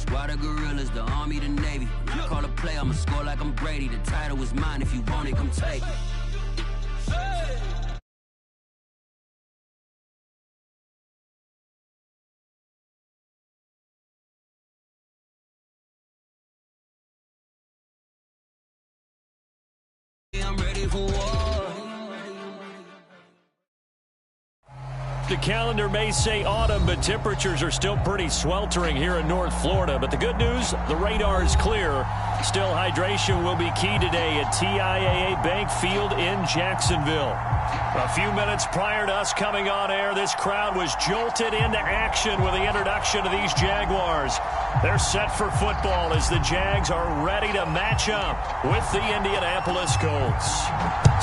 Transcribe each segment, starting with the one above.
Squad of gorillas, the Army, the Navy. When I call a play, I'ma score like I'm Brady. The title is mine. If you want it, come take it. I'm ready for war. The calendar may say autumn, but temperatures are still pretty sweltering here in North Florida. But the good news, the radar is clear. Still, hydration will be key today at TIAA Bank Field in Jacksonville. A few minutes prior to us coming on air, this crowd was jolted into action with the introduction of these Jaguars. They're set for football as the Jags are ready to match up with the Indianapolis Colts.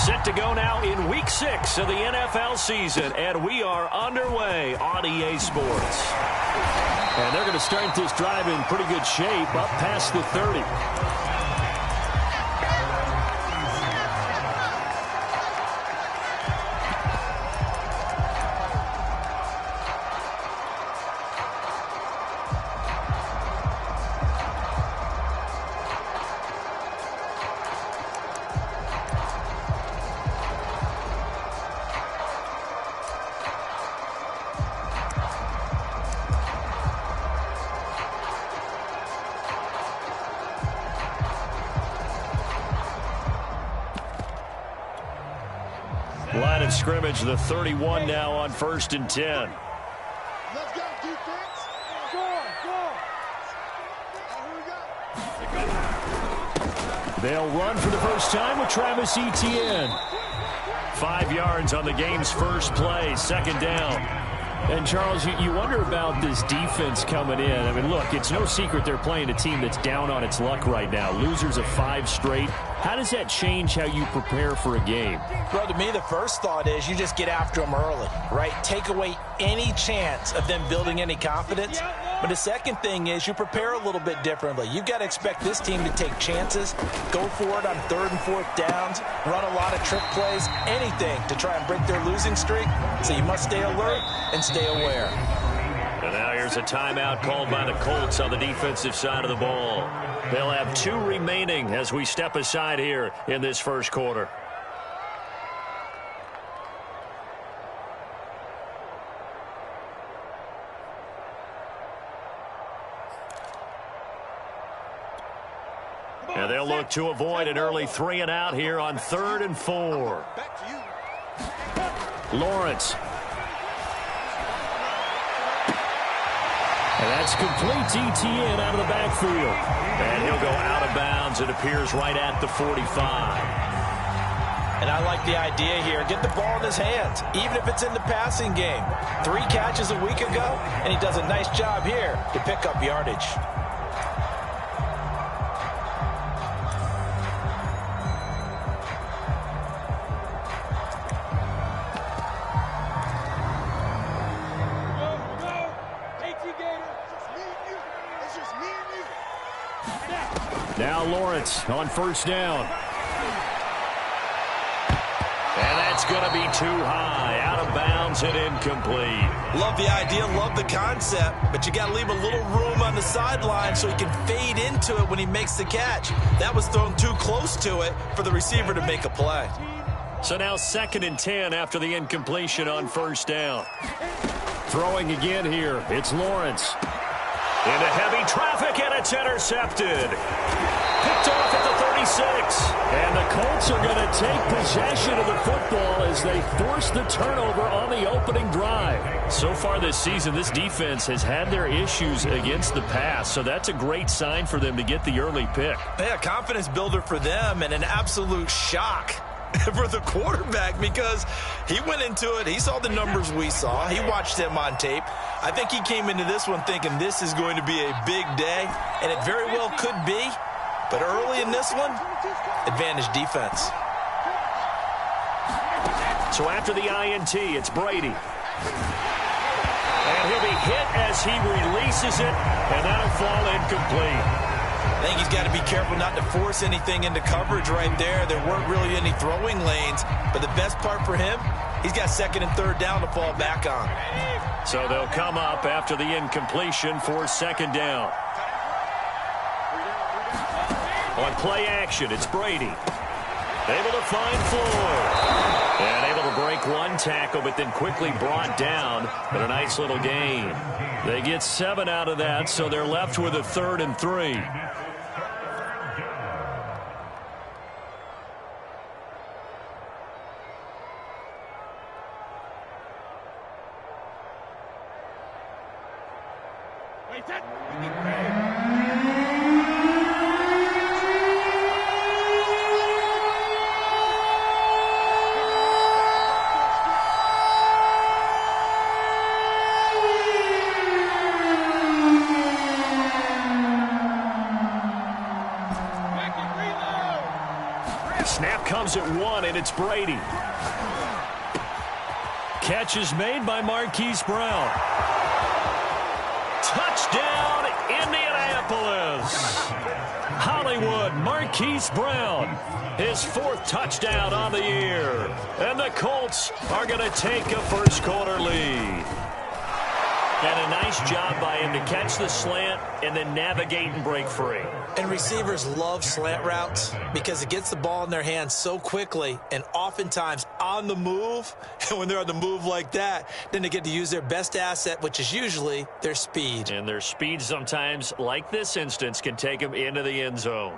Set to go now in Week 6 of the NFL season, and we are underway on EA Sports. And they're going to start this drive in pretty good shape, up past the 30. Line of scrimmage, the 31 now on 1st and 10. Let's go, defense. Go. They'll run for the first time with Travis Etienne. 5 yards on the game's first play, second down. And, Charles, you wonder about this defense coming in. I mean, look, it's no secret they're playing a team that's down on its luck right now. Losers of 5 straight. How does that change how you prepare for a game? Well, to me, the first thought is you just get after them early, right? Take away any chance of them building any confidence. But the second thing is you prepare a little bit differently. You've got to expect this team to take chances, go for it on 3rd and 4th downs, run a lot of trick plays, anything to try and break their losing streak. So you must stay alert and stay aware. And now here's a timeout called by the Colts on the defensive side of the ball. They'll have 2 remaining as we step aside here in this first quarter. And they'll look to avoid an early 3 and out here on 3rd and 4. Lawrence. And that's complete to Etienne out of the backfield. And he'll go out of bounds. It appears right at the 45. And I like the idea here. Get the ball in his hands, even if it's in the passing game. 3 catches a week ago, and he does a nice job here to pick up yardage. Now Lawrence on 1st down. And that's going to be too high. Out of bounds and incomplete. Love the idea, love the concept, but you got to leave a little room on the sideline so he can fade into it when he makes the catch. That was thrown too close to it for the receiver to make a play. So now 2nd and 10 after the incompletion on 1st down. Throwing again here. It's Lawrence. Into heavy traffic, and it's intercepted. Picked off at the 36. And the Colts are going to take possession of the football as they force the turnover on the opening drive. So far this season, this defense has had their issues against the pass, so that's a great sign for them to get the early pick. Yeah, confidence builder for them and an absolute shock for the quarterback because he went into it. He saw the numbers we saw. He watched them on tape. I think he came into this one thinking this is going to be a big day, and it very well could be. But early in this one, advantage defense. So after the INT, it's Brady. And he'll be hit as he releases it, and that'll fall incomplete. I think he's got to be careful not to force anything into coverage right there. There weren't really any throwing lanes, but the best part for him, he's got 2nd and 3rd down to fall back on. So they'll come up after the incompletion for 2nd down. On play action, it's Brady. Able to find Floyd. And able to break one tackle, but then quickly brought down. But a nice little gain. They get 7 out of that, so they're left with a 3rd and 3. Snap comes at 1, and it's Brady. Catch is made by Marquise Brown. Touchdown, Indianapolis. Hollywood, Marquise Brown. His 4th touchdown on the year. And the Colts are going to take a first-quarter lead. And a nice job by him to catch the slant and then navigate and break free. And receivers love slant routes because it gets the ball in their hands so quickly and oftentimes on the move. And when they're on the move like that, then they get to use their best asset, which is usually their speed. And their speed sometimes, like this instance, can take them into the end zone.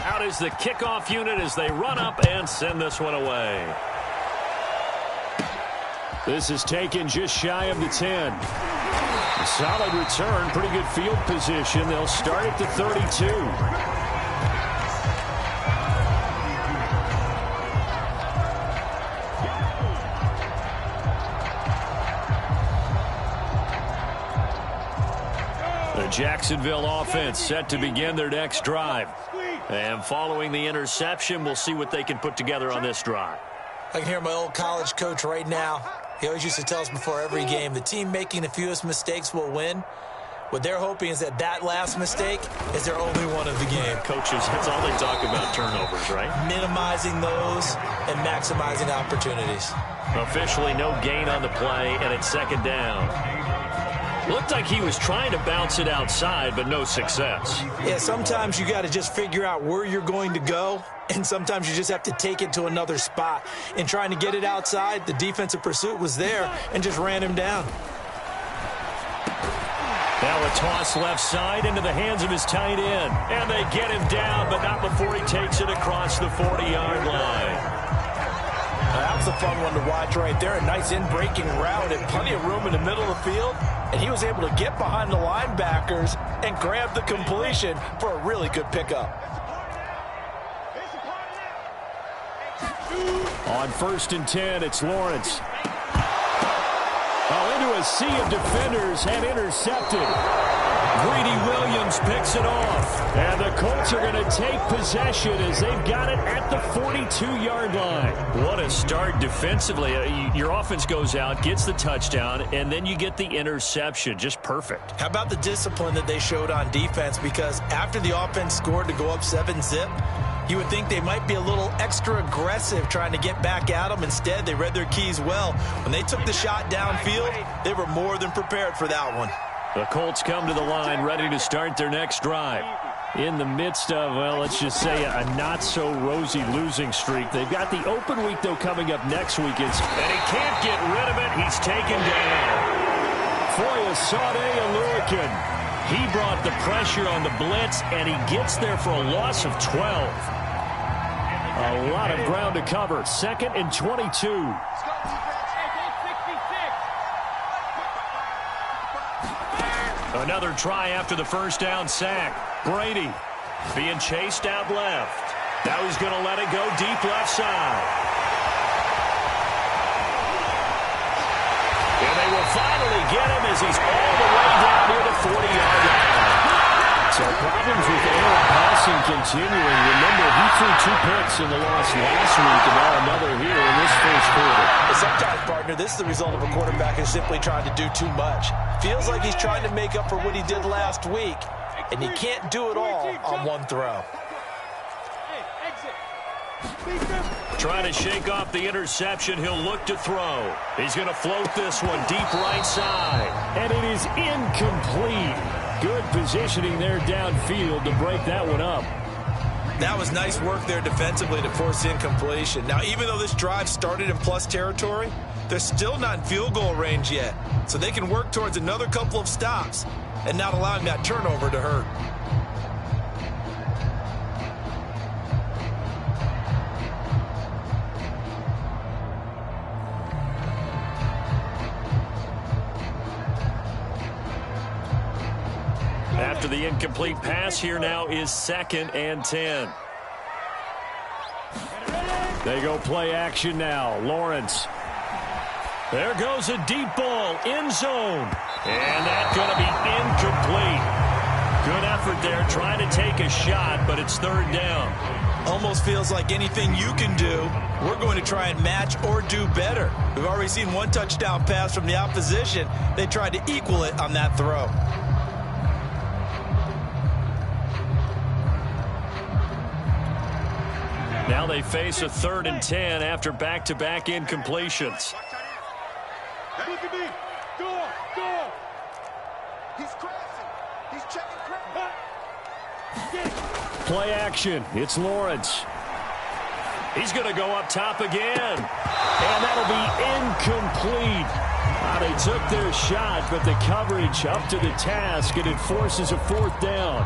Out is the kickoff unit as they run up and send this one away. This is taken just shy of the 10. A solid return, pretty good field position. They'll start at the 32. The Jacksonville offense set to begin their next drive. And following the interception, we'll see what they can put together on this drive. I can hear my old college coach right now. He always used to tell us before every game, the team making the fewest mistakes will win. What they're hoping is that that last mistake is their only one of the game. Coaches, that's all they talk about, turnovers, right? Minimizing those and maximizing opportunities. Officially no gain on the play, and it's 2nd down. Looked like he was trying to bounce it outside, but no success. Yeah, sometimes you got to just figure out where you're going to go, and sometimes you just have to take it to another spot. In trying to get it outside, the defensive pursuit was there and just ran him down. Now a toss left side into the hands of his tight end. And they get him down, but not before he takes it across the 40-yard line. That was a fun one to watch right there. A nice in-breaking route and plenty of room in the middle of the field. And he was able to get behind the linebackers and grab the completion for a really good pickup. On 1st and 10, it's Lawrence. Oh, into a sea of defenders and intercepted. Greedy Williams picks it off. And the Colts are going to take possession as they've got it at the 42-yard line. What a start defensively. Your offense goes out, gets the touchdown, and then you get the interception. Just perfect. How about the discipline that they showed on defense? Because after the offense scored to go up 7-zip, you would think they might be a little extra aggressive trying to get back at them. Instead, they read their keys well. When they took the shot downfield, they were more than prepared for that one. The Colts come to the line ready to start their next drive. In the midst of, well, let's just say a not-so-rosy losing streak. They've got the open week, though, coming up next week. And he can't get rid of it. He's taken down. Foyesade Alurican. He brought the pressure on the blitz, and he gets there for a loss of 12. A lot of ground to cover. 2nd and 22. Another try after the first down sack. Brady being chased out left. Now he's going to let it go deep left side. And they will finally get him as he's all the way down near the 40-yard line. So problems with air passing continuing. Remember, he threw 2 picks in the loss last week, and now another here in this first quarter. Sometimes, partner, this is the result of a quarterback who's simply trying to do too much. Feels like he's trying to make up for what he did last week, and he can't do it all on one throw. Hey, exit. Trying to shake off the interception. He'll look to throw. He's going to float this one deep right side. And it is incomplete. Good positioning there downfield to break that one up. That was nice work there defensively to force the incompletion. Now, even though this drive started in plus territory, they're still not in field goal range yet. So they can work towards another couple of stops and not allowing that turnover to hurt. After the incomplete pass, here now is 2nd and 10. They go play action now. Lawrence. There goes a deep ball, end zone. And that's going to be incomplete. Good effort there, trying to take a shot, but it's 3rd down. Almost feels like anything you can do, we're going to try and match or do better. We've already seen one touchdown pass from the opposition. They tried to equal it on that throw. Now they face a 3rd and 10 after back-to-back incompletions. Look at me. Go. He's crashing. He's checking crash. Play action. It's Lawrence. He's going to go up top again. And that'll be incomplete. They took their shot, but the coverage up to the task, and it forces a 4th down.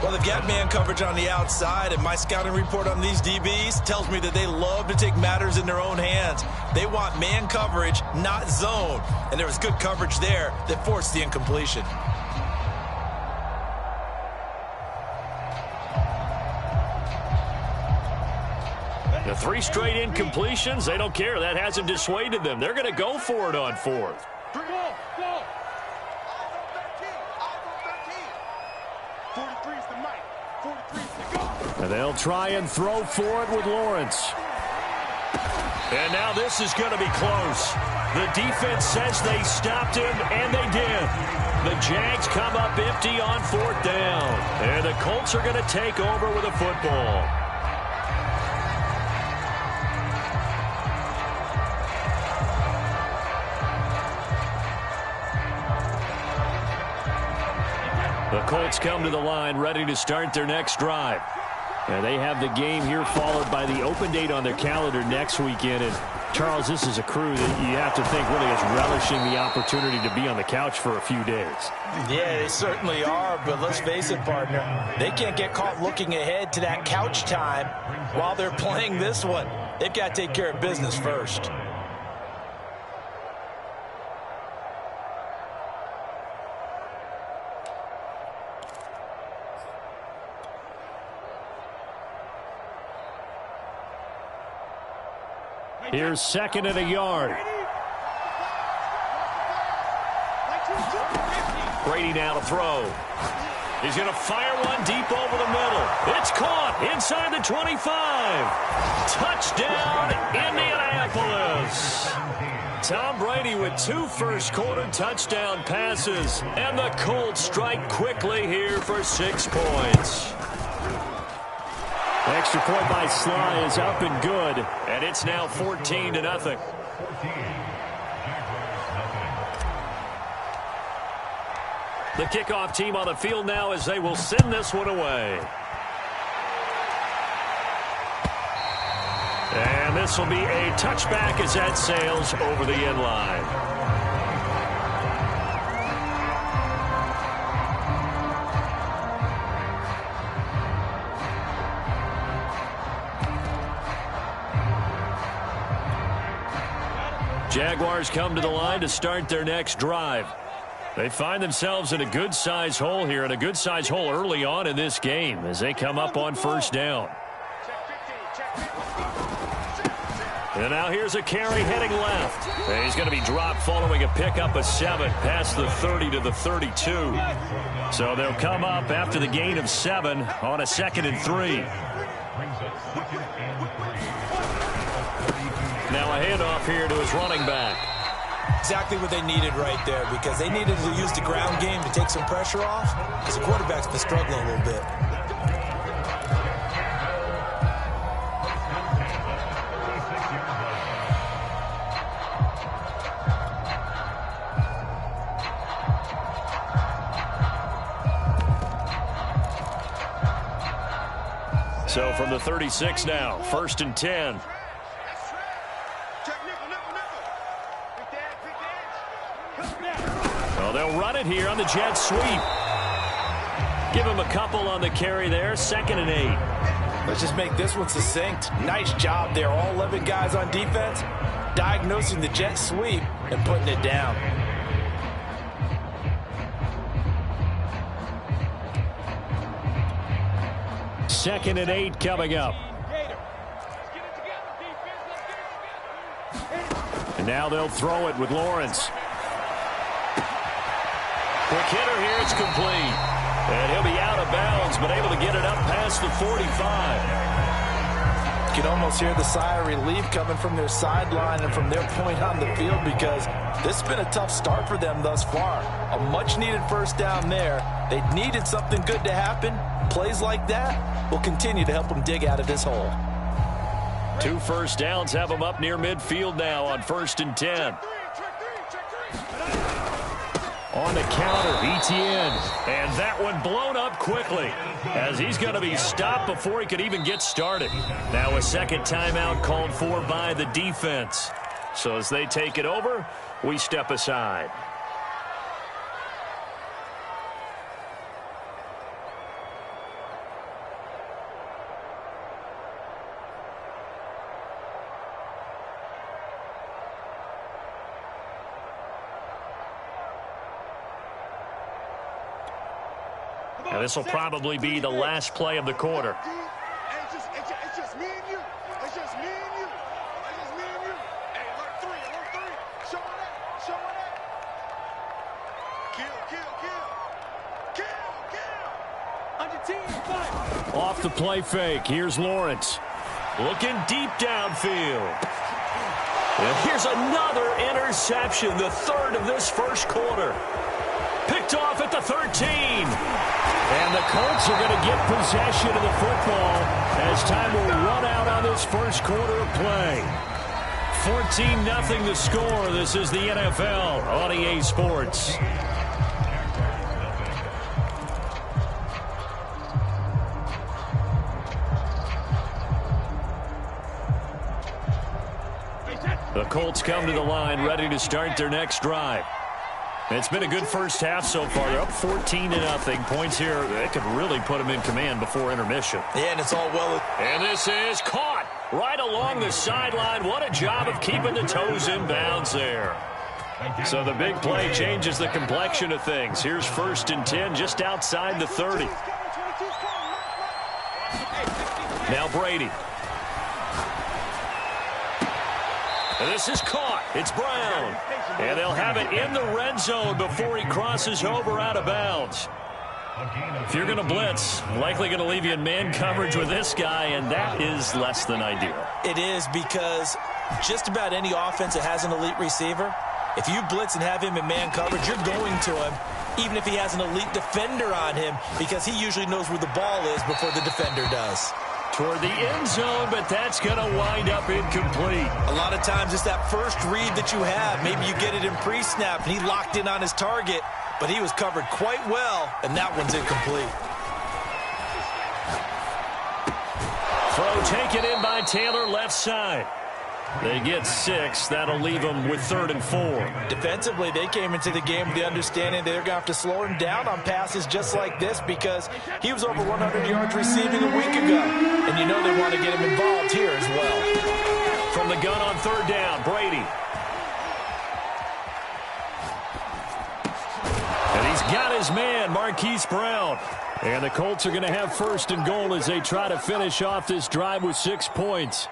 Well, they've got man coverage on the outside, and my scouting report on these DBs tells me that they love to take matters in their own hands. They want man coverage, not zone. And there was good coverage there that forced the incompletion. The 3 straight incompletions, they don't care. That hasn't dissuaded them. They're going to go for it on 4th. Go. 43's the mic. 43's the go. And they'll try and throw for it with Lawrence. And now this is going to be close. The defense says they stopped him, and they did. The Jags come up empty on 4th down. And the Colts are going to take over with a football. The Colts come to the line ready to start their next drive. And they have the game here followed by the open date on their calendar next weekend. And Charles, this is a crew that you have to think really is relishing the opportunity to be on the couch for a few days. Yeah, they certainly are, but let's face it, partner. They can't get caught looking ahead to that couch time while they're playing this one. They've got to take care of business first. Here's 2nd and a yard. Brady now to throw. He's going to fire one deep over the middle. It's caught inside the 25. Touchdown, Indianapolis. Tom Brady with 2 first-quarter touchdown passes. And the Colts strike quickly here for 6 points. Extra point by Sly is up and good, and it's now 14-0. The kickoff team on the field now as they will send this one away. And this will be a touchback as that sails over the end line. Jaguars come to the line to start their next drive. They find themselves in a good-sized hole here, and a good-sized hole early on in this game as they come up on 1st down. And now here's a carry heading left. And he's going to be dropped following a pickup of 7 past the 30 to the 32. So they'll come up after the gain of 7 on a 2nd and 3. Now a handoff here to his running back. Exactly what they needed right there, because they needed to use the ground game to take some pressure off, because the quarterback's been struggling a little bit. So from the 36 now, 1st and 10. Well, they'll run it here on the jet sweep. Give him a couple on the carry there. 2nd and 8. Let's just make this one succinct. Nice job there. All 11 guys on defense diagnosing the jet sweep and putting it down. Second and 8 coming up. And now they'll throw it with Lawrence. Quick hitter here. It's complete. And he'll be out of bounds, but able to get it up past the 45. You can almost hear the sigh of relief coming from their sideline and from their point on the field, because this has been a tough start for them thus far. A much-needed first down there. They needed something good to happen. Plays like that will continue to help them dig out of this hole. 2 first downs have them up near midfield now on 1st and 10. On the counter, Etienne. And that one blown up quickly, as he's going to be stopped before he could even get started. Now a second timeout called for by the defense. So as they take it over, we step aside. And this will probably be the last play of the quarter. It's just me and you. It's just me and you. It's just me and you. Hey, alert 3, alert 3. Show it up, show it up. Kill, kill, kill. Kill, kill. On your team, fight. Off the play fake, here's Lawrence. Looking deep downfield. And here's another interception, the 3rd of this first quarter. Picked off at the 13. And the Colts are going to get possession of the football as time will run out on this first quarter of play. 14-0 the score. This is the NFL on EA Sports. The Colts come to the line ready to start their next drive. It's been a good first half so far. They're up 14-0. Points here, they could really put them in command before intermission. Yeah, and it's all well. And this is caught right along the sideline. What a job of keeping the toes in bounds there. So the big play changes the complexion of things. Here's 1st and 10 just outside the 30. Now Brady. And this is caught. It's Brown. And they'll have it in the red zone before he crosses over out of bounds. If you're going to blitz, likely going to leave you in man coverage with this guy, and that is less than ideal. It is, because just about any offense that has an elite receiver, if you blitz and have him in man coverage, you're going to him, even if he has an elite defender on him, because he usually knows where the ball is before the defender does. Toward the end zone, but that's going to wind up incomplete. A lot of times it's that first read that you have. Maybe you get it in pre-snap, and he locked in on his target, but he was covered quite well, and that one's incomplete. Throw taken in by Taylor, left side. They get 6. That'll leave them with 3rd and 4. Defensively, they came into the game with the understanding they're going to have to slow him down on passes just like this, because he was over 100 yards receiving a week ago. And you know they want to get him involved here as well. From the gun on 3rd down, Brady. And he's got his man, Marquise Brown. And the Colts are going to have 1st and goal as they try to finish off this drive with 6 points.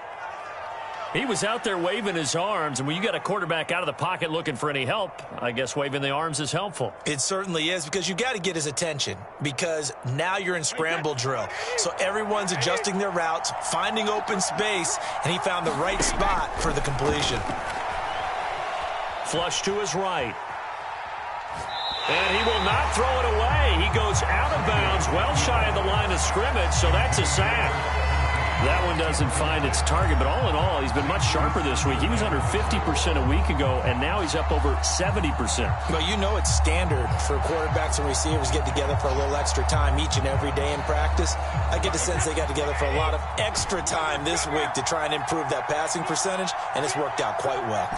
He was out there waving his arms, and when you got a quarterback out of the pocket looking for any help, I guess waving the arms is helpful. It certainly is, because you got to get his attention, because now you're in scramble drill. So everyone's adjusting their routes, finding open space, and he found the right spot for the completion. Flush to his right. And he will not throw it away. He goes out of bounds, well shy of the line of scrimmage, so that's a sack. That one doesn't find its target, but all in all, he's been much sharper this week. He was under 50% a week ago, and now he's up over 70%. Well, you know it's standard for quarterbacks and receivers get together for a little extra time each and every day in practice. I get the sense they got together for a lot of extra time this week to try and improve that passing percentage, and it's worked out quite well.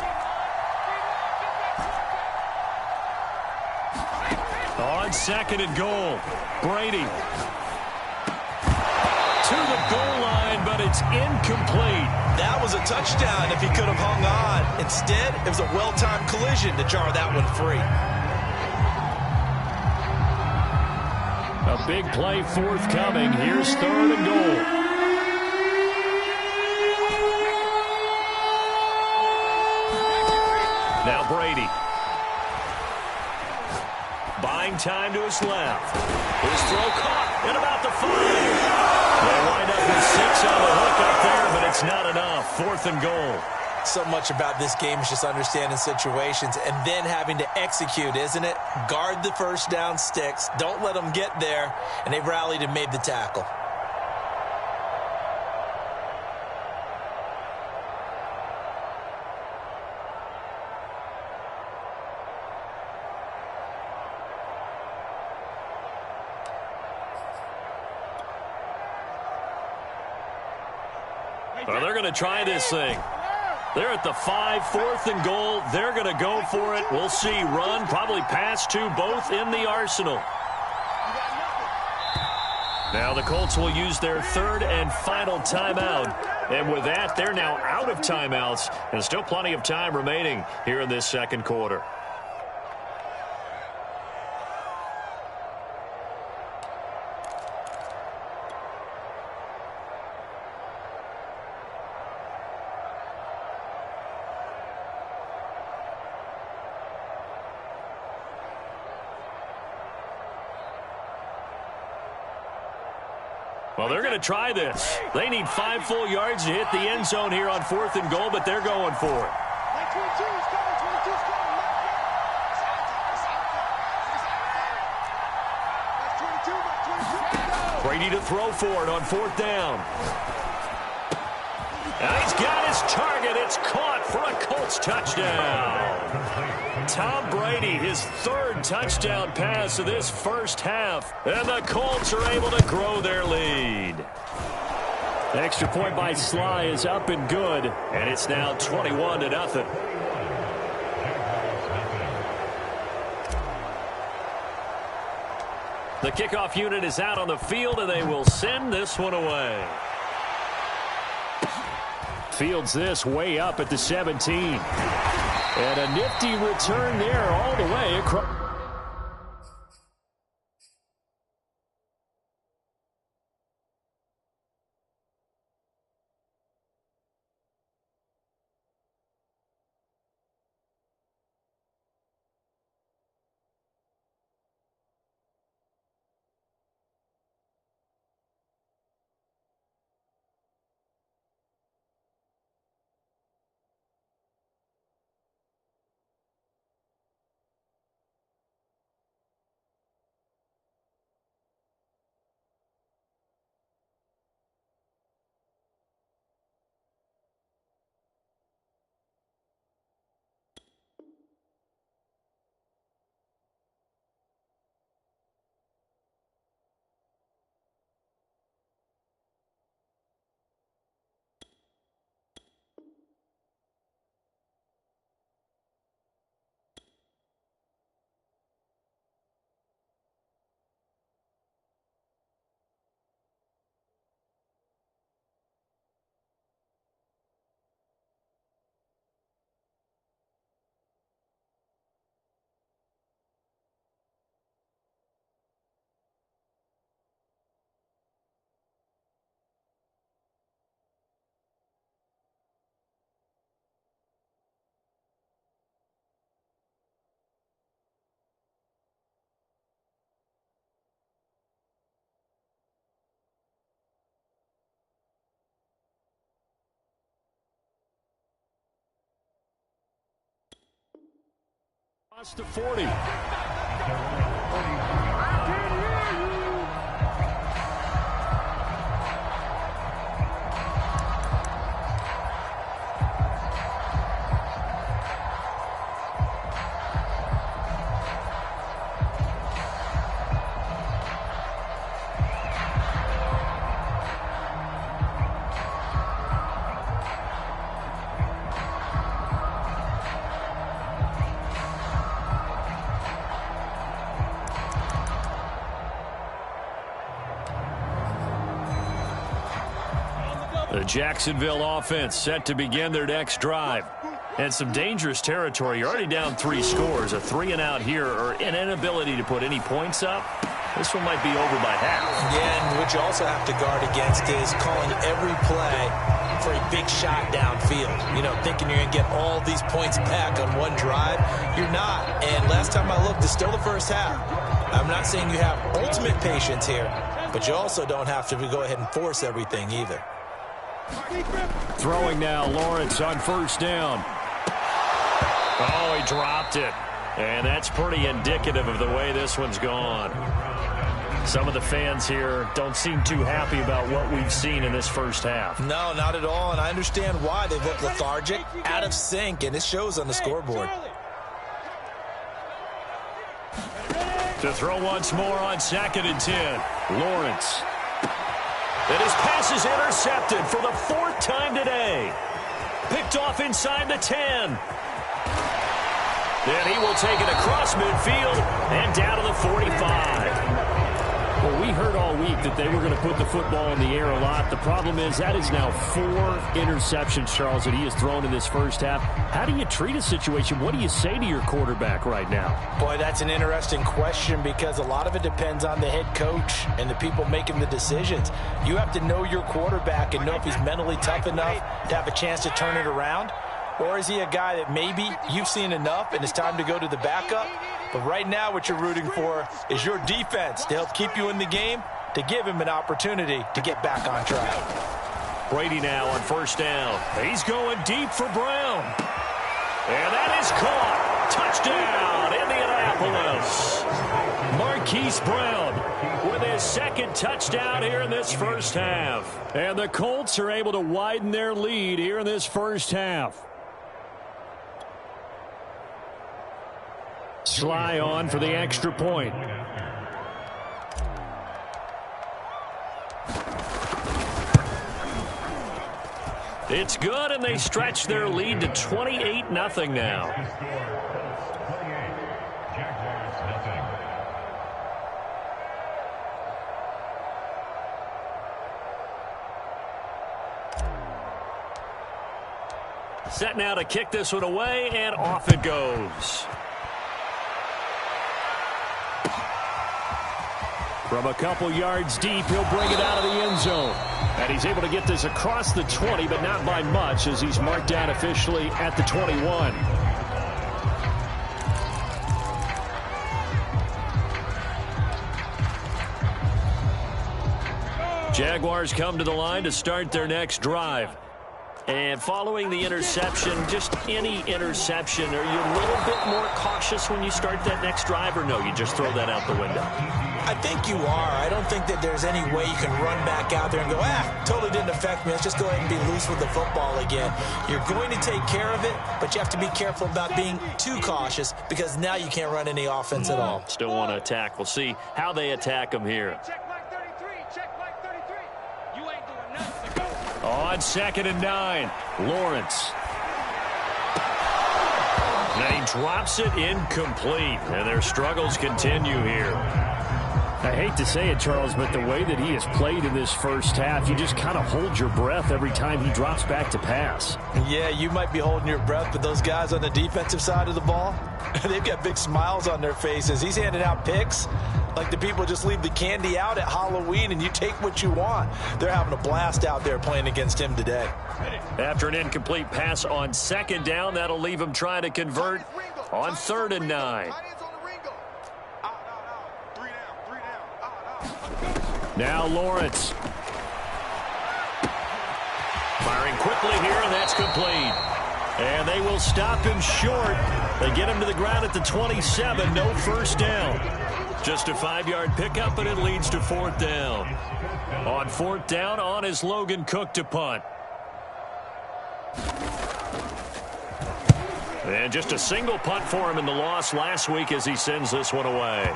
On second and goal, Brady. To the goal line, but it's incomplete. That was a touchdown if he could have hung on. Instead, it was a well-timed collision to jar that one free. A big play forthcoming. Here's third and goal. Now Brady. Buying time to his left. His throw caught at about the 5. They wind up with 6 on the hook up there, but it's not enough. Fourth and goal. So much about this game is just understanding situations and then having to execute, isn't it? Guard the first down sticks. Don't let them get there. And they rallied and made the tackle. Well, they're going to try this thing. They're at the 5, fourth and goal. They're going to go for it. We'll see. Run, probably pass to both in the arsenal. Now the Colts will use their third and final timeout. And with that, they're now out of timeouts. And still plenty of time remaining here in this second quarter. Well, they're going to try this. They need 5 full yards to hit the end zone here on fourth and goal, but they're going for it. Brady to throw for it on fourth down. Now he's got his target. It's caught for a Colts touchdown. Tom Brady, his third touchdown pass of this first half. And the Colts are able to grow their lead. Extra point by Sly is up and good. And it's now 21-0. The kickoff unit is out on the field, and they will send this one away. Fields this way up at the 17. And a nifty return there all the way across. To 40. Jacksonville offense set to begin their next drive. And some dangerous territory. You're already down 3 scores. A 3-and-out here or an inability to put any points up. This one might be over by half. Yeah, and what you also have to guard against is calling every play for a big shot downfield. You know, thinking you're going to get all these points back on one drive. You're not. And last time I looked, it's still the first half. I'm not saying you have ultimate patience here, but you also don't have to go ahead and force everything either. Throwing now, Lawrence on first down. Oh, he dropped it. And that's pretty indicative of the way this one's gone. Some of the fans here don't seem too happy about what we've seen in this first half. No, not at all, and I understand why. They look lethargic, out of sync, and it shows on the scoreboard. To throw once more on 2nd and 10. Lawrence. And his pass is intercepted for the 4th time today. Picked off inside the 10. Then he will take it across midfield and down to the 45. Well, we heard all week that they were going to put the football in the air a lot. The problem is that is now 4 interceptions, Charles, that he has thrown in this first half. How do you treat a situation? What do you say to your quarterback right now? Boy, that's an interesting question because a lot of it depends on the head coach and the people making the decisions. You have to know your quarterback and know if he's mentally tough enough to have a chance to turn it around. Or is he a guy that maybe you've seen enough and it's time to go to the backup? But right now what you're rooting for is your defense to help keep you in the game, to give him an opportunity to get back on track. Brady now on first down. He's going deep for Brown. And that is caught. Touchdown, Indianapolis. Marquise Brown with his 2nd touchdown here in this first half. And the Colts are able to widen their lead here in this first half. Sly on for the extra point. It's good, and they stretch their lead to 28-0 now. Set now to kick this one away, and off it goes. From a couple yards deep, he'll bring it out of the end zone. And he's able to get this across the 20, but not by much, as he's marked down officially at the 21. Jaguars come to the line to start their next drive. And following the interception, just any interception, are you a little bit more cautious when you start that next drive, or no, you just throw that out the window? I think you are. I don't think that there's any way you can run back out there and go, totally didn't affect me. Let's just go ahead and be loose with the football again. You're going to take care of it, but you have to be careful about being too cautious because now you can't run any offense at all. Still want to attack. We'll see how they attack them here. On 2nd and 9, Lawrence. Now he drops it incomplete, and their struggles continue here. I hate to say it, Charles, but the way that he has played in this first half, you just kind of hold your breath every time he drops back to pass. Yeah, you might be holding your breath, but those guys on the defensive side of the ball, they've got big smiles on their faces. He's handing out picks like the people just leave the candy out at Halloween and you take what you want. They're having a blast out there playing against him today. After an incomplete pass on 2nd down, that'll leave him trying to convert on 3rd and 9. Now Lawrence. Firing quickly here, and that's complete. And they will stop him short. They get him to the ground at the 27. No first down. Just a 5-yard pickup, and it leads to 4th down. On 4th down, on is Logan Cook to punt. And just a single punt for him in the loss last week as he sends this one away.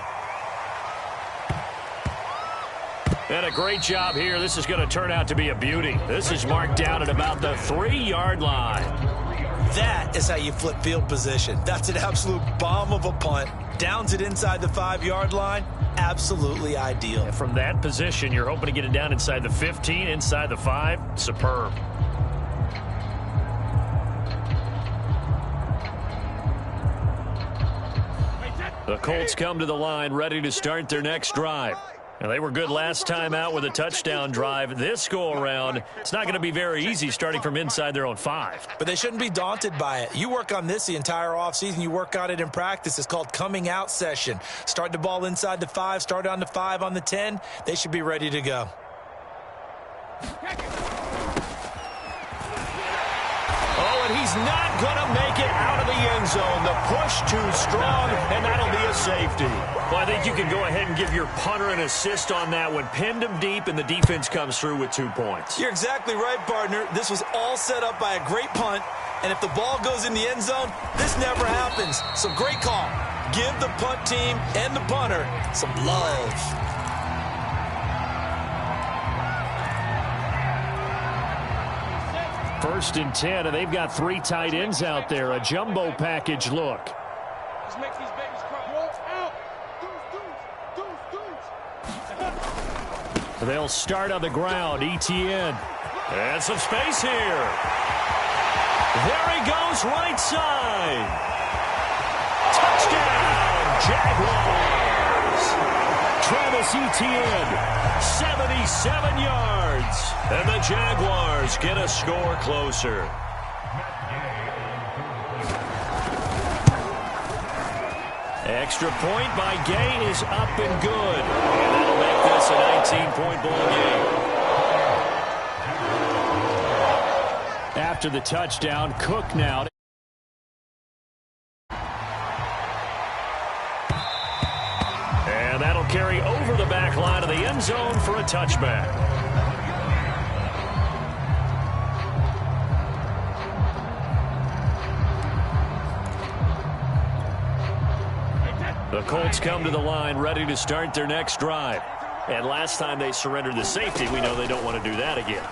And a great job here. This is going to turn out to be a beauty. This is marked down at about the 3-yard line. That is how you flip field position. That's an absolute bomb of a punt. Downs it inside the 5-yard line. absolutely ideal. From that position, you're hoping to get it down inside the 15, inside the 5. Superb. The Colts come to the line ready to start their next drive. And they were good last time out with a touchdown drive. This go-around, it's not going to be very easy starting from inside their own 5. But they shouldn't be daunted by it. You work on this the entire offseason. You work on it in practice. It's called coming out session. Start the ball inside the 5, start on the 5, on the 10. They should be ready to go. Oh, and he's not going to make it out of the end zone. The push too strong, and that'll be a safety. Well, I think you can go ahead and give your punter an assist on that one. Pinned him deep, and the defense comes through with 2 points. You're exactly right, partner. This was all set up by a great punt, and if the ball goes in the end zone, this never happens. So great call. Give the punt team and the punter some love. First and 10, and they've got 3 tight ends out there. A jumbo package look. Let's make these babies cry. Roll out. Deuce. So they'll start on the ground. ETN. And some space here. There he goes, right side. Touchdown, Jaguars. Travis Etienne, 77 yards. And the Jaguars get a score closer. Extra point by Gay is up and good. And that'll make this a 19-point ball game. After the touchdown, Cook now. And that'll carry over the back line of the end zone for a touchback. The Colts come to the line ready to start their next drive. And last time they surrendered the safety, we know they don't want to do that again.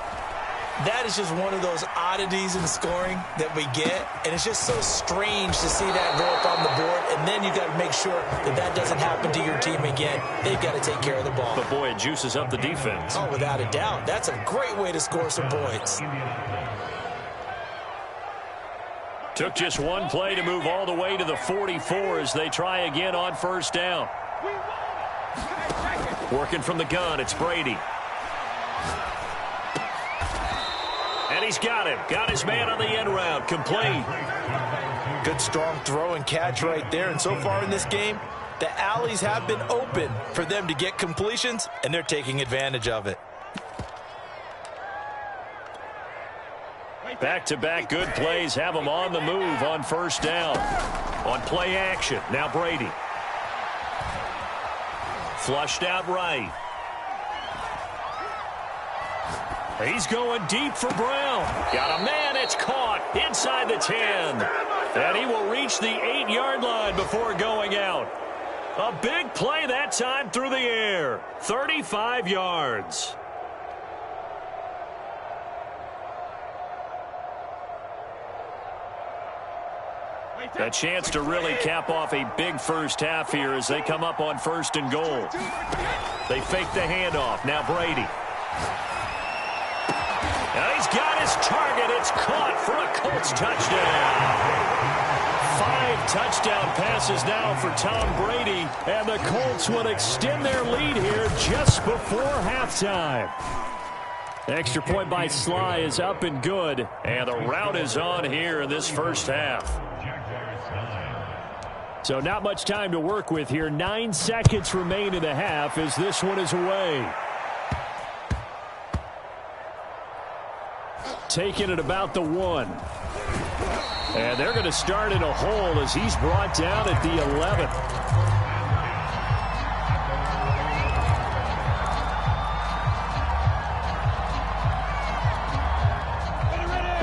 That is just one of those oddities in scoring that we get, and it's just so strange to see that go up on the board, and then you got to make sure that that doesn't happen to your team again. They've got to take care of the ball. But, boy, it juices up the defense. Oh, without a doubt. That's a great way to score some points. Took just one play to move all the way to the 44 as they try again on first down. Working from the gun, it's Brady. And he's got him. Got his man on the end route. Complete. Good strong throw and catch right there. And so far in this game, the alleys have been open for them to get completions, and they're taking advantage of it. Back-to-back good plays have them on the move on first down. On play action, now Brady. Flushed out right. He's going deep for Brown. Got a man, it's caught inside the 10. And he will reach the 8-yard line before going out. A big play that time through the air. 35 yards. A chance to really cap off a big first half here as they come up on first and goal. They fake the handoff. Now Brady. Now he's got his target. It's caught for a Colts touchdown. 5 touchdown passes now for Tom Brady, and the Colts will extend their lead here just before halftime. Extra point by Sly is up and good, and the route is on here in this first half. So not much time to work with here. 9 seconds remain in the half as this one is away. Taking it about the 1. And they're going to start in a hole as he's brought down at the 11.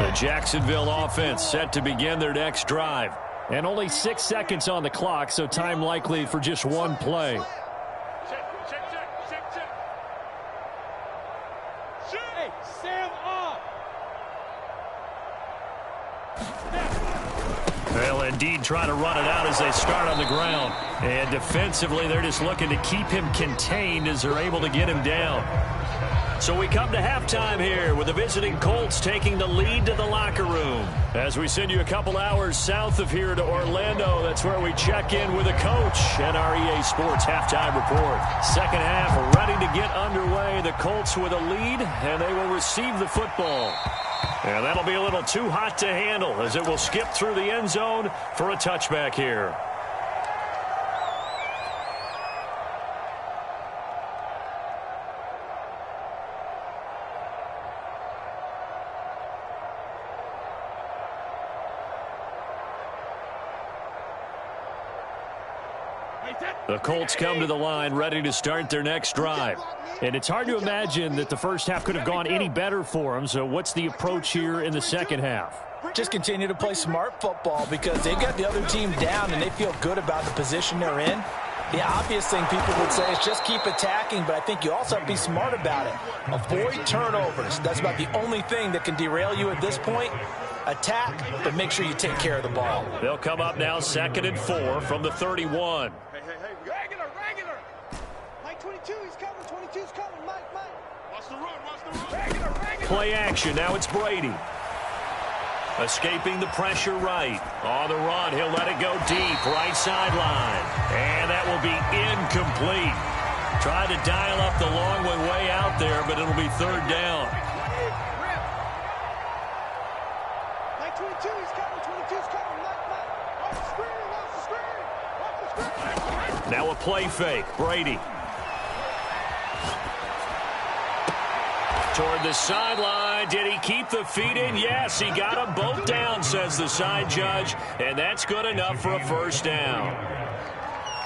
The Jacksonville offense set to begin their next drive. And only 6 seconds on the clock, so time likely for just one play. Hey, Sam up. They'll indeed try to run it out as they start on the ground. And defensively, they're just looking to keep him contained as they're able to get him down. So we come to halftime here with the visiting Colts taking the lead to the locker room. As we send you a couple hours south of here to Orlando, that's where we check in with the coach and our EA Sports halftime report. Second half ready to get underway. The Colts with a lead, and they will receive the football. And that'll be a little too hot to handle as it will skip through the end zone for a touchback here. The Colts come to the line ready to start their next drive. And it's hard to imagine that the first half could have gone any better for them. So what's the approach here in the second half? Just continue to play smart football because they've got the other team down and they feel good about the position they're in. The obvious thing people would say is just keep attacking, but I think you also have to be smart about it. Avoid turnovers. That's about the only thing that can derail you at this point. Attack, but make sure you take care of the ball. They'll come up now 2nd and 4 from the 31. Regular. Mike 22, he's coming. 22's coming. Mike. Watch the run. Regular. Play action. Now it's Brady. Escaping the pressure right. On the run, he'll let it go deep. Right sideline. And that will be incomplete. Tried to dial up the long one way out there, but it'll be 3rd down. Mike 22, he's coming. 22's coming. Mike. Off the screen. Now a play fake. Brady. Toward the sideline. Did he keep the feet in? Yes, he got them both down, says the side judge. And that's good enough for a 1st down.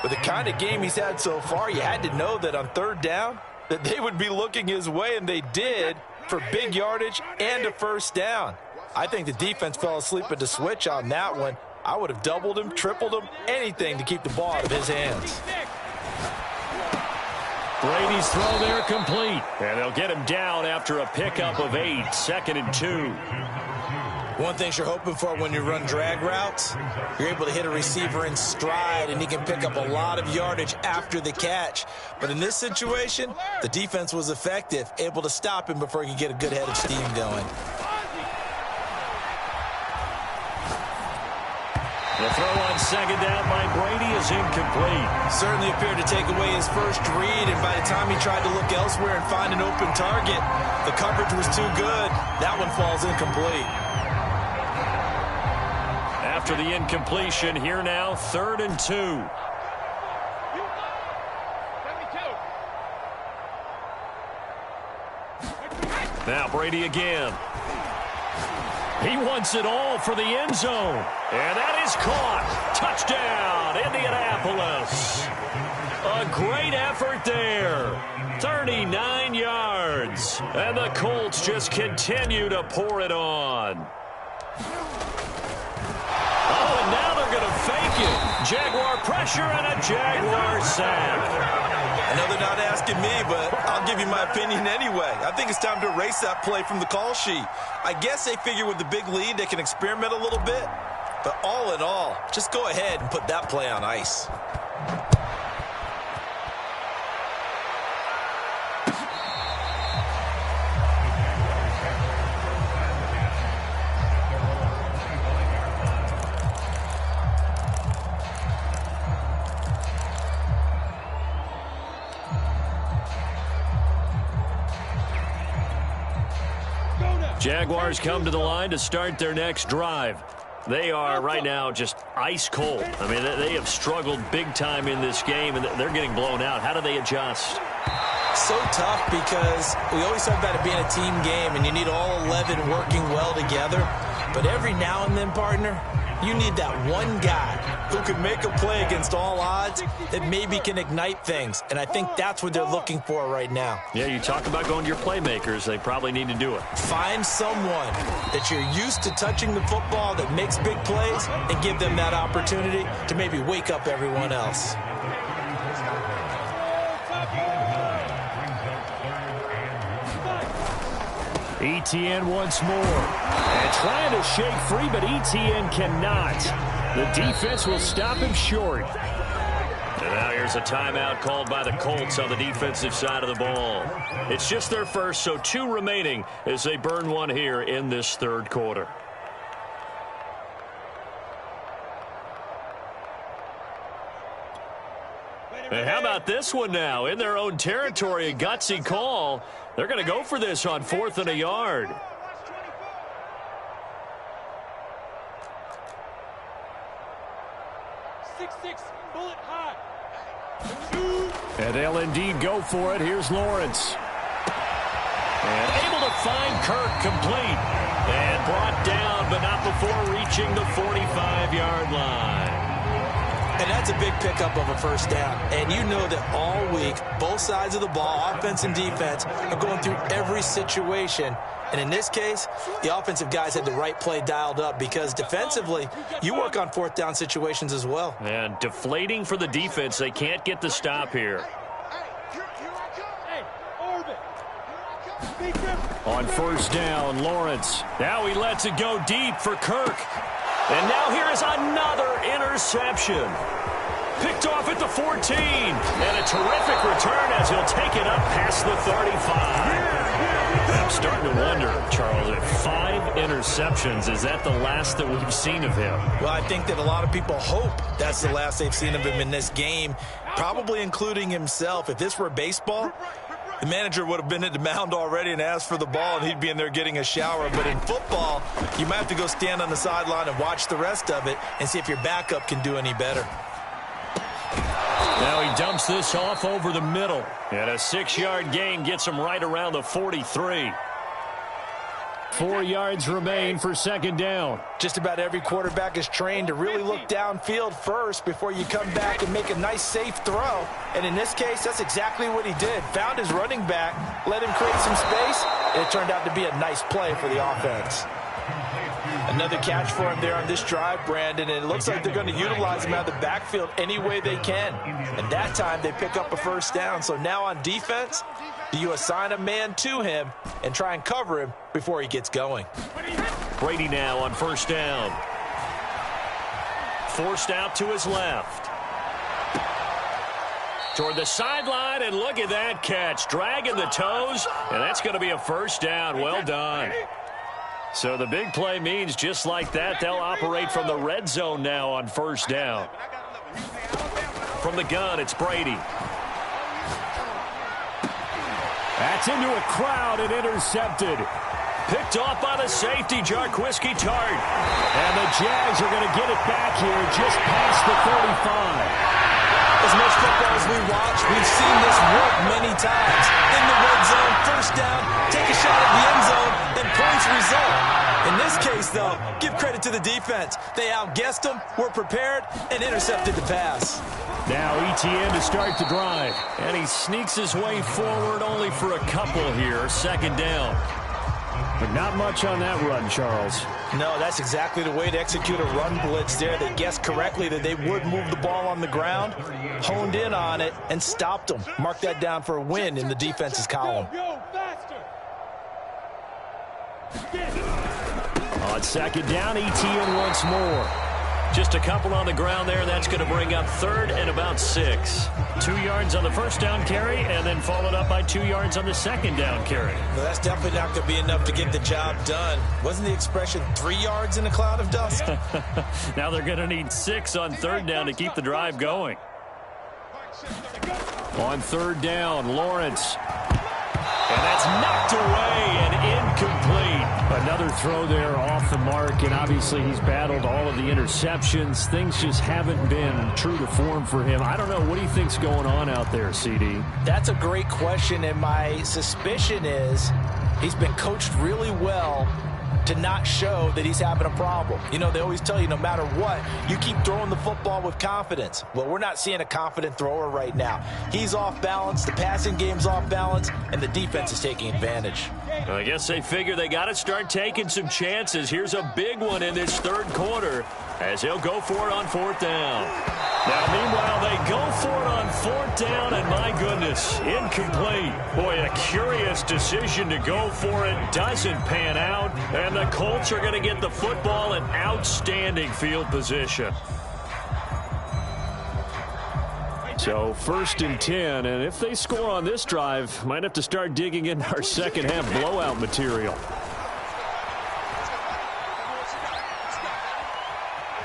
With the kind of game he's had so far, you had to know that on 3rd down, that they would be looking his way, and they did, for big yardage and a 1st down. I think the defense fell asleep at the switch on that one. I would have doubled him, tripled him, anything to keep the ball out of his hands. Brady's throw there complete. And they'll get him down after a pickup of 8. 2nd and 2. One thing you're hoping for when you run drag routes, you're able to hit a receiver in stride, and he can pick up a lot of yardage after the catch. But in this situation, the defense was effective, able to stop him before he could get a good head of steam going. The throw on 2nd down by Brady is incomplete. Certainly appeared to take away his first read, and by the time he tried to look elsewhere and find an open target, the coverage was too good. That one falls incomplete. After the incompletion, here now, 3rd and 2. Now Brady again. He wants it all for the end zone. And that is caught. Touchdown, Indianapolis. A great effort there. 39 yards. And the Colts just continue to pour it on. Oh, and now they're going to fake it. Jaguar pressure and a Jaguar sack. I know they're not asking me, but I'll give you my opinion anyway. I think it's time to erase that play from the call sheet. I guess they figure with the big lead they can experiment a little bit. But all in all, just go ahead and put that play on ice. Jaguars come to the line to start their next drive. They are right now just ice cold. I mean, they have struggled big time in this game, and they're getting blown out. How do they adjust? So tough because we always talk about it being a team game, and you need all 11 working well together. But every now and then, partner, you need that one guy who can make a play against all odds that maybe can ignite things. And I think that's what they're looking for right now. Yeah, you talk about going to your playmakers. They probably need to do it. Find someone that you're used to touching the football that makes big plays and give them that opportunity to maybe wake up everyone else. ETN once more. And trying to shake free, but ETN cannot. The defense will stop him short. And now here's a timeout called by the Colts on the defensive side of the ball. It's just their first, so 2 remaining as they burn one here in this third quarter. And how about this one now? In their own territory, a gutsy call. They're going to go for this on 4th and a yard. Bullet hot. And they'll indeed go for it. Here's Lawrence. And able to find Kirk complete. And brought down, but not before reaching the 45-yard line. And that's a big pickup of a first down. And you know that all week, both sides of the ball, offense and defense, are going through every situation. And in this case, the offensive guys had the right play dialed up because defensively, you work on 4th down situations as well. And deflating for the defense. They can't get the stop here. On first down, Lawrence. Now he lets it go deep for Kirk. And now here is another interception. Picked off at the 14. And a terrific return as he'll take it up past the 35. I'm starting to wonder, Charles, if 5 interceptions, is that the last that we've seen of him? Well, I think that a lot of people hope that's the last they've seen of him in this game, probably including himself. If this were baseball, the manager would have been at the mound already and asked for the ball, and he'd be in there getting a shower. But in football, you might have to go stand on the sideline and watch the rest of it and see if your backup can do any better. Now he dumps this off over the middle. And a 6-yard gain gets him right around the 43. 4 yards remain for second down. Just about every quarterback is trained to really look downfield first before you come back and make a nice, safe throw. And in this case, that's exactly what he did. Found his running back, let him create some space, and it turned out to be a nice play for the offense. Another catch for him there on this drive, Brandon, and it looks like they're going to utilize him out of the backfield any way they can. And that time they pick up a first down. So now on defense, do you assign a man to him and try and cover him before he gets going? Brady now on first down. Forced out to his left. Toward the sideline, and look at that catch. Dragging the toes, and that's going to be a first down. Well done. So the big play means just like that, they'll operate from the red zone now on first down. From the gun, it's Brady. That's into a crowd and intercepted. Picked off by the safety, Jarquiski Tart. And the Jags are going to get it back here just past the 35. As much football as we watch, we've seen this work many times. In the red zone, first down, take a shot at the end zone, and points result. In this case, though, give credit to the defense. They outguessed them, were prepared, and intercepted the pass. Now ETN to start the drive. And he sneaks his way forward only for a couple here. Second down. But not much on that run, Charles. No, that's exactly the way to execute a run blitz there. They guessed correctly that they would move the ball on the ground, honed in on it, and stopped them. Mark that down for a win in the defense's column. On second down, ETN once more. Just a couple on the ground there. That's going to bring up third and about 6. 2 yards on the first down carry, and then followed up by 2 yards on the second down carry. Well, that's definitely not going to be enough to get the job done. Wasn't the expression 3 yards in a cloud of dust? Now they're going to need 6 on third down to keep the drive going. On third down, Lawrence. And that's knocked away and incomplete. Another throw there off the mark, and obviously he's battled all of the interceptions. Things just haven't been true to form for him. I don't know. What do you think's going on out there, CD? That's a great question, and my suspicion is he's been coached really well to not show that he's having a problem. You know, they always tell you no matter what, you keep throwing the football with confidence. Well, we're not seeing a confident thrower right now. He's off balance, the passing game's off balance, and the defense is taking advantage. Well, I guess they figure they got to start taking some chances. Here's a big one in this third quarter as he'll go for it on fourth down. Now, meanwhile, they go for it on 4th down, and my goodness, incomplete. Boy, a curious decision to go for it. Doesn't pan out, and the Colts are going to get the football in outstanding field position. So 1st and 10, and if they score on this drive, might have to start digging into our second-half blowout material.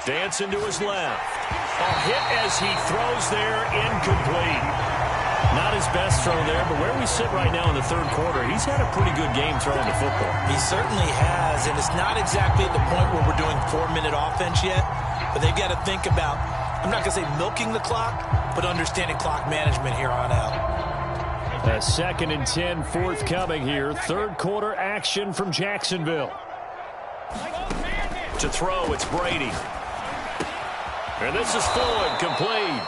Dancing to his left. A hit as he throws there, incomplete. Not his best throw there, but where we sit right now in the 3rd quarter, he's had a pretty good game throwing the football. He certainly has, and it's not exactly at the point where we're doing 4-minute offense yet, but they've got to think about, I'm not going to say milking the clock, but understanding clock management here on out. A 2nd and 10 forthcoming here. 3rd quarter action from Jacksonville. To throw, it's Brady. And this is Floyd, complete.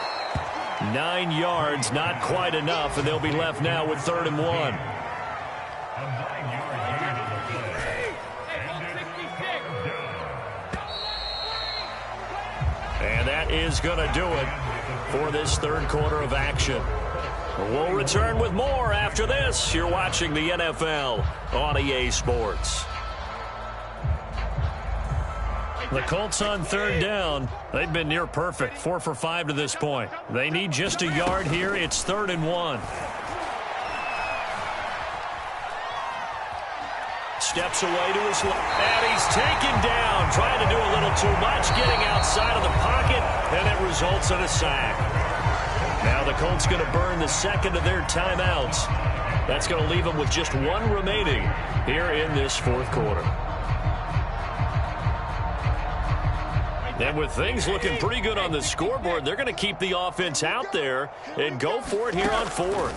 9 yards, not quite enough, and they'll be left now with 3rd and 1. And that is going to do it for this 3rd quarter of action. We'll return with more after this. You're watching the NFL on EA Sports. The Colts on 3rd down. They've been near perfect, 4 for 5 to this point. They need just a yard here. It's 3rd and 1. Steps away to his left, and he's taken down, trying to do a little too much, getting outside of the pocket, and it results in a sack. Now the Colts going to burn the 2nd of their timeouts. That's going to leave them with just 1 remaining here in this 4th quarter. And with things looking pretty good on the scoreboard, they're going to keep the offense out there and go for it here on 4th.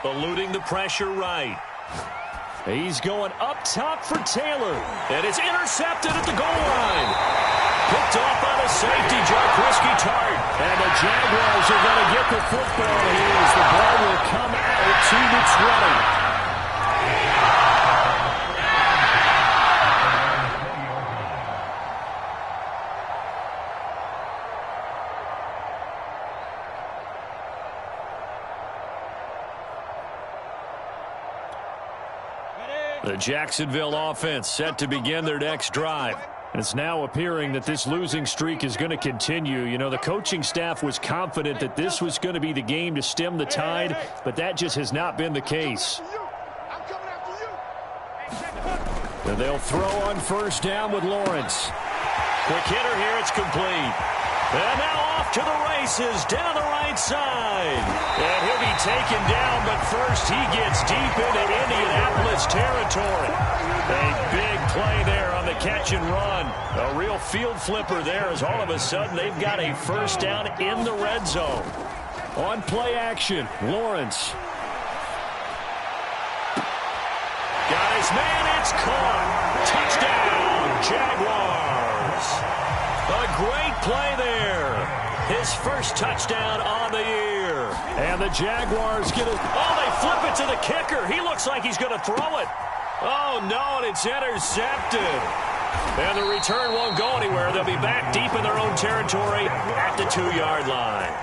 Eluding the pressure right. He's going up top for Taylor. And it's intercepted at the goal line. Picked off on a safety, Jaquiski Tart. And the Jaguars are going to get the football here as the ball will come out to the 20. The Jacksonville offense set to begin their next drive. It's now appearing that this losing streak is going to continue. You know, the coaching staff was confident that this was going to be the game to stem the tide, but that just has not been the case. And they'll throw on 1st down with Lawrence. Quick hitter here, it's complete. And now off to the races down the right side. And he'll be taken down, but first he gets deep into Indianapolis territory. A big play there on the catch and run. A real field flipper there as all of a sudden they've got a 1st down in the red zone. On play action, Lawrence. Got his man, it's caught. Touchdown, Jaguars. A great play there. His 1st touchdown on the year. And the Jaguars get it. Oh, they flip it to the kicker. He looks like he's going to throw it. Oh, no, and it's intercepted. And the return won't go anywhere. They'll be back deep in their own territory at the 2-yard line.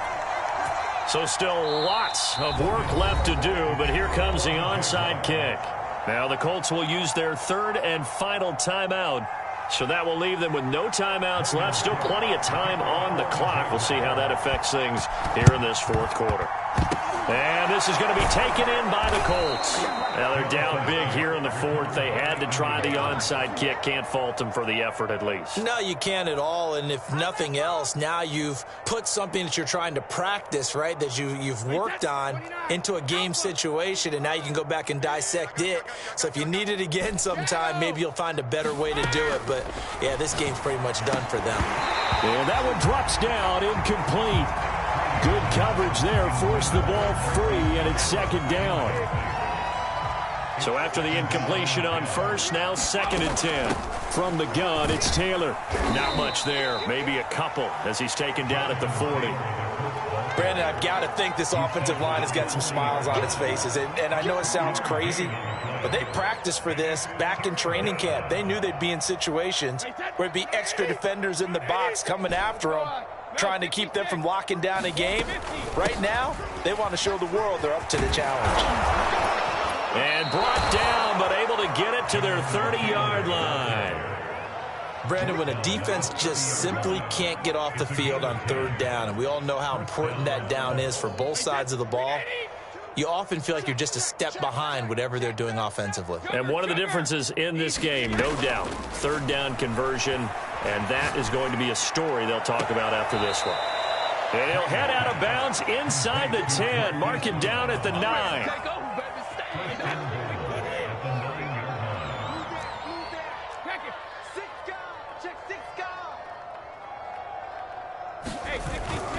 So still lots of work left to do, but here comes the onside kick. Now the Colts will use their 3rd and final timeout. So that will leave them with no timeouts left. Still plenty of time on the clock. We'll see how that affects things here in this 4th quarter. And this is going to be taken in by the Colts. Now they're down big here in the 4th. They had to try the onside kick. Can't fault them for the effort at least. No, you can't at all. And if nothing else, now you've put something that you're trying to practice, right, that you've worked on into a game situation, and now you can go back and dissect it. So if you need it again sometime, maybe you'll find a better way to do it. But, yeah, this game's pretty much done for them. And that one drops down, incomplete. Good coverage there, forced the ball free, and it's 2nd down. So after the incompletion on 1st, now 2nd and 10. From the gun, it's Taylor. Not much there, maybe a couple as he's taken down at the 40. Brandon, I've got to think this offensive line has got some smiles on its faces. And I know it sounds crazy, but they practiced for this back in training camp. They knew they'd be in situations where it'd be extra defenders in the box coming after them, trying to keep them from locking down a game. Right now, they want to show the world they're up to the challenge. And brought down, but able to get it to their 30-yard line. Brandon, when a defense just simply can't get off the field on third down, and we all know how important that down is for both sides of the ball, you often feel like you're just a step behind whatever they're doing offensively. And one of the differences in this game, no doubt, third down conversion, and that is going to be a story they'll talk about after this one. And he'll head out of bounds inside the 10, mark it down at the 9.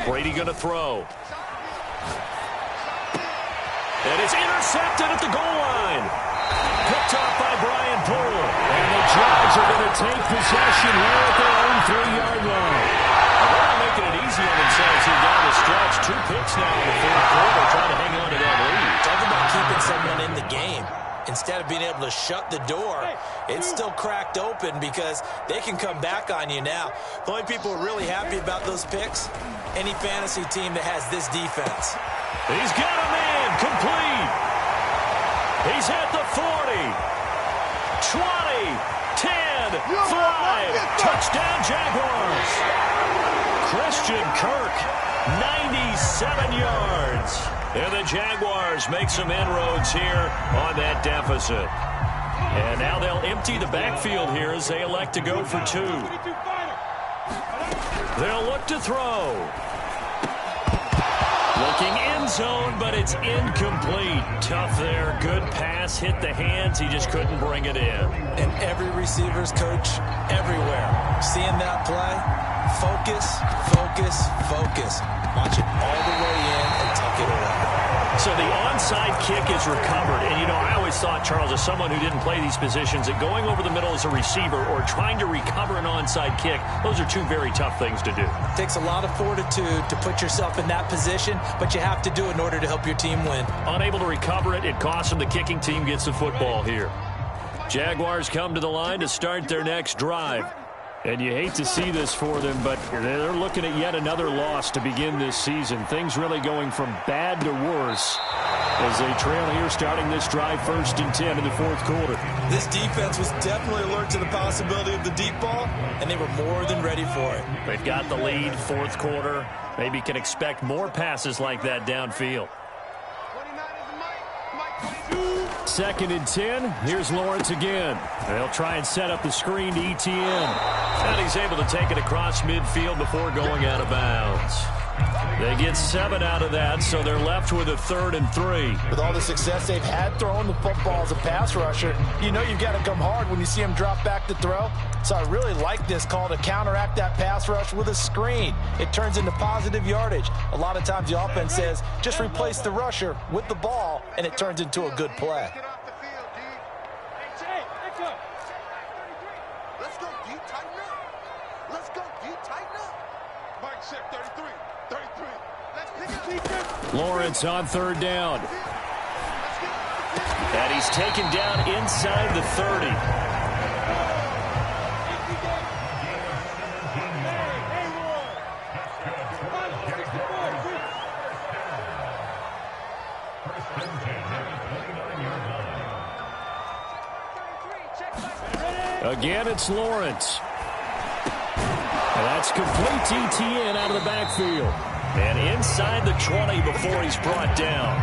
Brady going to throw. And it's intercepted at the goal line. Picked off by Brian Poole. And the Jags are going to take possession here at their own 3-yard line. They're not making it easy on themselves here down the stretch. 2 picks now in the third quarter, trying to hang on to that lead. Talk about keeping someone in the game. Instead of being able to shut the door, it's still cracked open because they can come back on you now. The only people who are really happy about those picks, any fantasy team that has this defense. He's got a man complete. He's at the 40, 20, 10, 5. Touchdown Jaguars. Christian Kirk, 97 yards. And the Jaguars make some inroads here on that deficit. And now they'll empty the backfield here as they elect to go for 2. They'll look to throw. Looking end zone, but it's incomplete. Tough there. Good pass. Hit the hands. He just couldn't bring it in. And every receiver's coach everywhere, seeing that play, focus, focus, focus. Watch it all the way in and tuck it away. So the onside kick is recovered. And, you know, I always thought, Charles, as someone who didn't play these positions, that going over the middle as a receiver or trying to recover an onside kick, those are 2 very tough things to do. It takes a lot of fortitude to put yourself in that position, but you have to do it in order to help your team win. Unable to recover it, it costs them. The kicking team gets the football here. Jaguars come to the line to start their next drive. And you hate to see this for them, but they're looking at yet another loss to begin this season. Things really going from bad to worse as they trail here starting this drive 1st and 10 in the 4th quarter. This defense was definitely alert to the possibility of the deep ball, and they were more than ready for it. They've got the lead, 4th quarter. Maybe can expect more passes like that downfield. 2nd and 10. Here's Lawrence again. They'll try and set up the screen to ETN. And he's able to take it across midfield before going out of bounds. They get 7 out of that, so they're left with a 3rd and 3. With all the success they've had throwing the football as a pass rusher, you know you've got to come hard when you see him drop back to throw. So I really like this call to counteract that pass rush with a screen. It turns into positive yardage. A lot of times the offense says, just replace the rusher with the ball, and it turns into a good play. Let's go deep, tighten up. Let's go deep, tighten up. Mike check 33. 33. Let's pick it up. Lawrence on 3rd down. And he's taken down inside the 30. Again, it's Lawrence. And that's complete to ETN out of the backfield. And inside the 20 before he's brought down.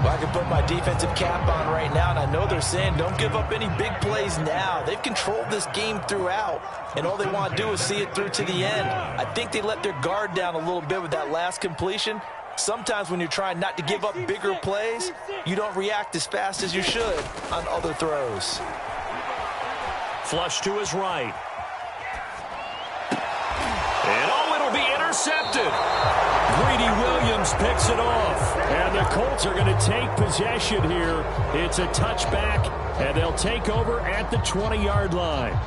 Well, I can put my defensive cap on right now, and I know they're saying don't give up any big plays now. They've controlled this game throughout, and all they want to do is see it through to the end. I think they let their guard down a little bit with that last completion. Sometimes when you're trying not to give up bigger plays, you don't react as fast as you should on other throws. Flush to his right. And oh, it'll be intercepted. Greedy Williams picks it off. And the Colts are going to take possession here. It's a touchback, and they'll take over at the 20-yard line.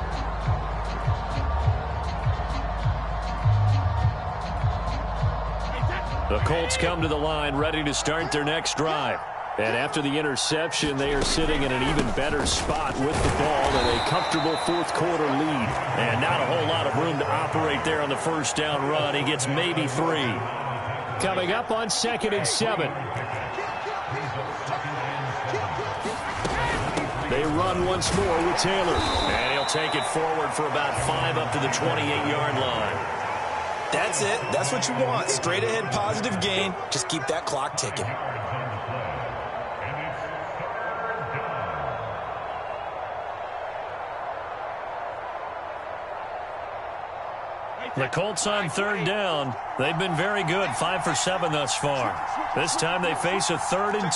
The Colts come to the line ready to start their next drive. And after the interception, they are sitting in an even better spot with the ball and a comfortable fourth-quarter lead. And not a whole lot of room to operate there on the first down run. He gets maybe 3. Coming up on 2nd and 7. They run once more with Taylor. And he'll take it forward for about 5 up to the 28-yard line. That's it. That's what you want. Straight ahead positive gain. Just keep that clock ticking. The Colts on 3rd down. They've been very good, 5 for 7 thus far. This time they face a 3rd and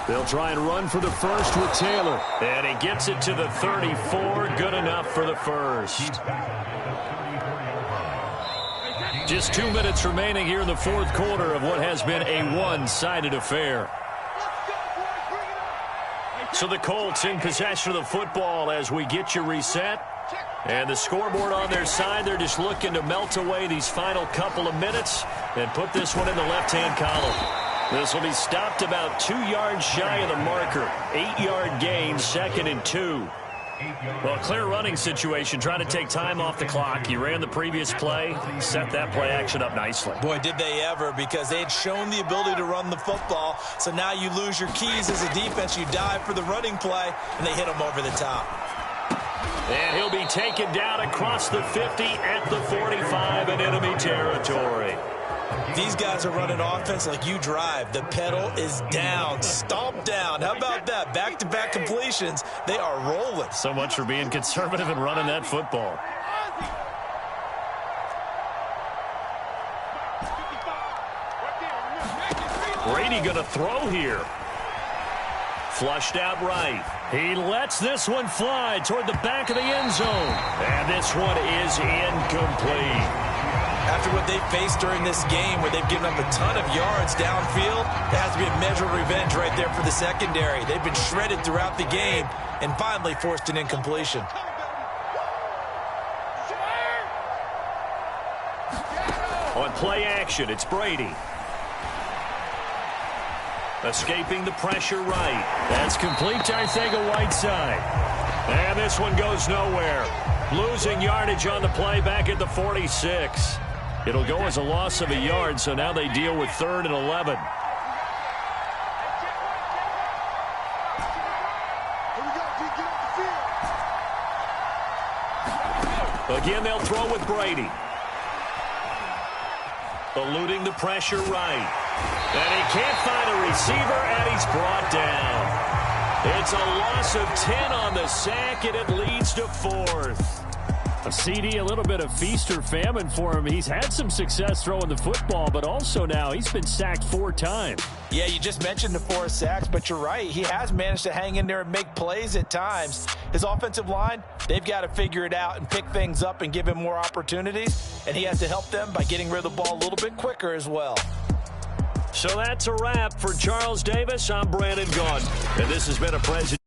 2. They'll try and run for the first with Taylor. And he gets it to the 34. Good enough for the first. Just 2 minutes remaining here in the fourth quarter of what has been a one-sided affair. So the Colts in possession of the football as we get you reset. And the scoreboard on their side, they're just looking to melt away these final couple of minutes and put this one in the left-hand column. This will be stopped about 2 yards shy of the marker. 8-yard gain, 2nd and 2. Well, clear running situation, trying to take time off the clock. He ran the previous play, set that play action up nicely. Boy, did they ever, because they had shown the ability to run the football. So now you lose your keys as a defense. You dive for the running play, and they hit him over the top. And he'll be taken down across the 50 at the 45 in enemy territory. These guys are running offense like you drive. The pedal is down, stomp down. How about that? Back-to-back completions. They are rolling. So much for being conservative and running that football. Brady going to throw here. Flushed out right. He lets this one fly toward the back of the end zone. And this one is incomplete. After what they've faced during this game where they've given up a ton of yards downfield, there has to be a measure of revenge right there for the secondary. They've been shredded throughout the game and finally forced an incompletion. On play action, it's Brady. Escaping the pressure right. That's complete to Arcega-Whiteside. And this one goes nowhere. Losing yardage on the play back at the 46. It'll go as a loss of a yard, so now they deal with 3rd and 11. Again, they'll throw with Brady. Eluding the pressure right. And he can't find a receiver, and he's brought down. It's a loss of 10 on the sack, and it leads to 4th. A CD, a little bit of feast or famine for him. He's had some success throwing the football, but also now he's been sacked 4 times. Yeah, you just mentioned the 4 sacks, but you're right. He has managed to hang in there and make plays at times. His offensive line, they've got to figure it out and pick things up and give him more opportunities, and he has to help them by getting rid of the ball a little bit quicker as well. So that's a wrap for Charles Davis. I'm Brandon Gaudin, and this has been a presentation.